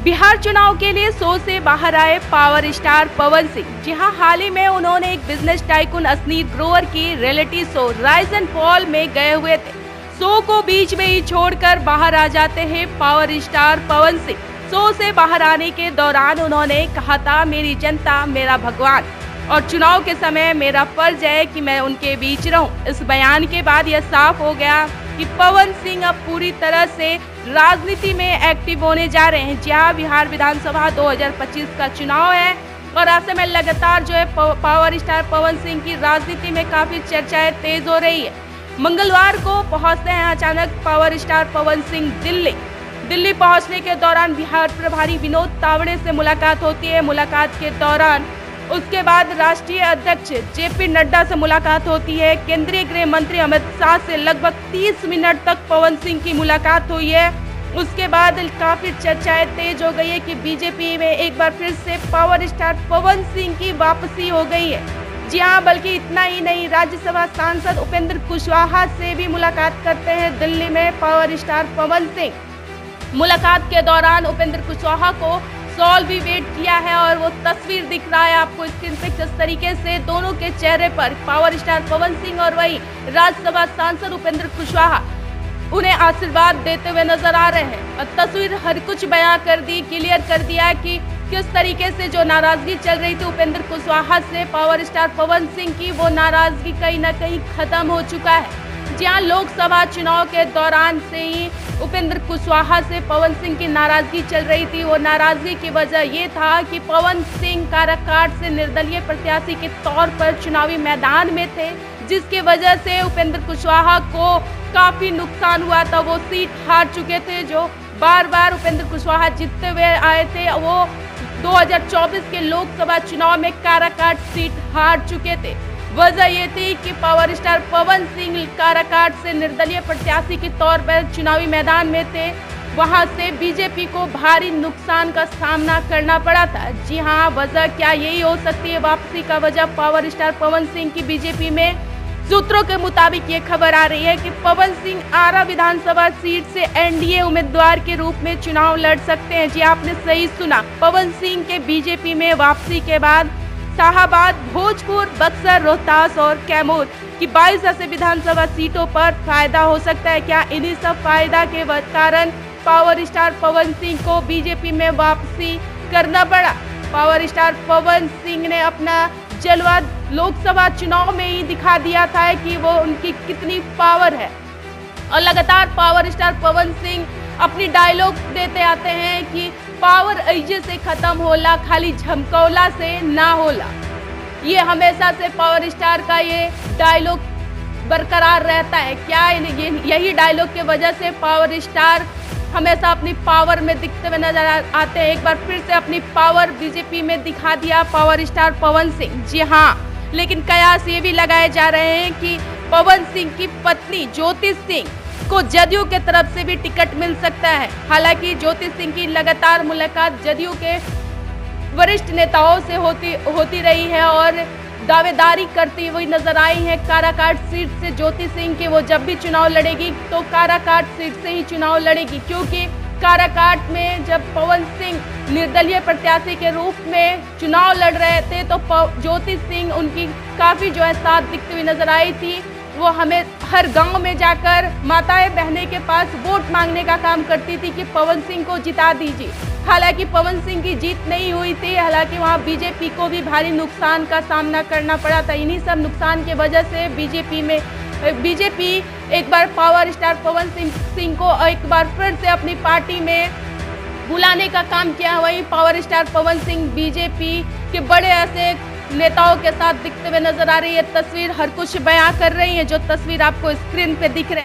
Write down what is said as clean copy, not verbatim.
बिहार चुनाव के लिए शो से बाहर आए पावर स्टार पवन सिंह। जी हां, हाल ही में उन्होंने एक बिजनेस टाइकून असनीर ग्रोवर की reality show rise and fall में गए हुए थे। शो को बीच में ही छोड़कर बाहर आ जाते हैं power star Pawan Singh. Show से बाहर आने के दौरान उन्होंने कहा था, मेरी जनता मेरा भगवान और चुनाव के समय मेरा फर्ज है कि मैं उनके बीच रहूं। इस बयान के बाद यह साफ हो गया कि पवन सिंह अब पूरी तरह से राजनीति में एक्टिव होने जा रहे हैं। जहां बिहार विधानसभा 2025 का चुनाव है और ऐसे में लगातार जो है पावर स्टार पवन सिंह की राजनीति में काफी चर्चाएं तेज हो रही है। मंगलवार को पहुंचते हैं अचानक पावर स्टार पवन सिंह दिल्ली पहुंचने के दौरान बिहार प्रभारी विनोद तावड़े से मुलाकात होती है। मुलाकात के दौरान उसके बाद राष्ट्रीय अध्यक्ष जेपी नड्डा से मुलाकात होती है। केंद्रीय गृह मंत्री अमित शाह से लगभग 30 मिनट तक पवन सिंह की मुलाकात हुई है। उसके बाद काफी चर्चाएं तेज हो गई है कि बीजेपी में एक बार फिर से पावर स्टार पवन सिंह की वापसी हो गई है। जी हाँ, बल्कि इतना ही नहीं, राज्यसभा सांसद उपेंद्र कुशवाहा से भी मुलाकात करते हैं दिल्ली में पावर स्टार पवन सिंह। मुलाकात के दौरान उपेंद्र कुशवाहा को सॉल भी वेट किया है और वो तस्वीर दिख रहा है आपको स्क्रीन पे। जिस तरीके से दोनों के चेहरे पर पावर स्टार पवन सिंह और वही राज्यसभा सांसद उपेंद्र कुशवाहा उन्हें आशीर्वाद देते हुए नजर आ रहे हैं। और तस्वीर हर कुछ बयां कर दी, क्लियर कर दिया कि किस तरीके से जो नाराजगी चल रही थी उपेंद्र कुशवाहा से पावर स्टार पवन सिंह की, वो नाराजगी कहीं ना कहीं खत्म हो चुका है। जहां लोकसभा चुनाव के दौरान से ही उपेंद्र कुशवाहा से पवन सिंह की नाराजगी चल रही थी। वो नाराजगी की वजह ये था कि पवन सिंह काराकाट से निर्दलीय प्रत्याशी के तौर पर चुनावी मैदान में थे, जिसकी वजह से उपेंद्र कुशवाहा को काफी नुकसान हुआ था। वो सीट हार चुके थे, जो बार बार उपेंद्र कुशवाहा जीतते हुए आए थे। वो 2024 के लोकसभा चुनाव में काराकाट सीट हार चुके थे। वजह ये थी कि पावर स्टार पवन सिंह काराकाट से निर्दलीय प्रत्याशी के तौर पर चुनावी मैदान में थे। वहां से बीजेपी को भारी नुकसान का सामना करना पड़ा था। जी हां, वजह क्या यही हो सकती है वापसी का वजह पावर स्टार पवन सिंह की बीजेपी में? सूत्रों के मुताबिक ये खबर आ रही है कि पवन सिंह आरा विधानसभा सीट से एनडीए उम्मीदवार के रूप में चुनाव लड़ सकते हैं। जी आपने सही सुना, पवन सिंह के बीजेपी में वापसी के बाद शाहाबाद, भोजपुर, बक्सर, रोहतास और कैमूर की 22 ऐसे विधानसभा सीटों पर फायदा हो सकता है। क्या इन्हीं सब फायदा के कारण पावर स्टार पवन सिंह को बीजेपी में वापसी करना पड़ा? पावर स्टार पवन सिंह ने अपना जलवा लोकसभा चुनाव में ही दिखा दिया था कि वो उनकी कितनी पावर है। और लगातार पावर स्टार पवन सिंह अपनी डायलॉग देते आते हैं कि पावर ऐजे से खत्म होला, खाली झमकौला से ना होला। ये हमेशा से पावर स्टार का ये डायलॉग बरकरार रहता है। क्या यही डायलॉग के वजह से पावर स्टार हमेशा अपनी पावर में दिखते हुए नजर आते हैं? एक बार फिर से अपनी पावर बीजेपी में दिखा दिया पावर स्टार पवन सिंह। जी हाँ, लेकिन कयास ये भी लगाए जा रहे हैं कि पवन सिंह की पत्नी ज्योति सिंह को जदयू के तरफ से भी टिकट मिल सकता है। हालांकि ज्योति सिंह की लगातार मुलाकात जदयू के वरिष्ठ नेताओं से होती रही है और दावेदारी करती हुई नजर आई है काराकाट सीट से ज्योति सिंह के। वो जब भी चुनाव लड़ेगी तो काराकाट सीट से ही चुनाव लड़ेगी, क्योंकि काराकाट में जब पवन सिंह निर्दलीय प्रत्याशी के रूप में चुनाव लड़ रहे थे तो ज्योति सिंह उनकी काफी जो है साथ दिखती हुई नजर आई थी। वो हमें हर गांव में जाकर माताएं बहने के पास वोट मांगने का काम करती थी कि पवन सिंह को जिता दीजिए। हालांकि पवन सिंह की जीत नहीं हुई थी, हालांकि वहां बीजेपी को भी भारी नुकसान का सामना करना पड़ा था। इन्हीं सब नुकसान की वजह से बीजेपी एक बार पावर स्टार पवन सिंह को एक बार फिर से अपनी पार्टी में बुलाने का काम किया। वहीं power star Pawan Singh BJP के बड़े ऐसे नेताओं के साथ दिखते हुए नजर आ रही है। तस्वीर हर कुछ बयां कर रही है, जो तस्वीर आपको स्क्रीन पे दिख रही है।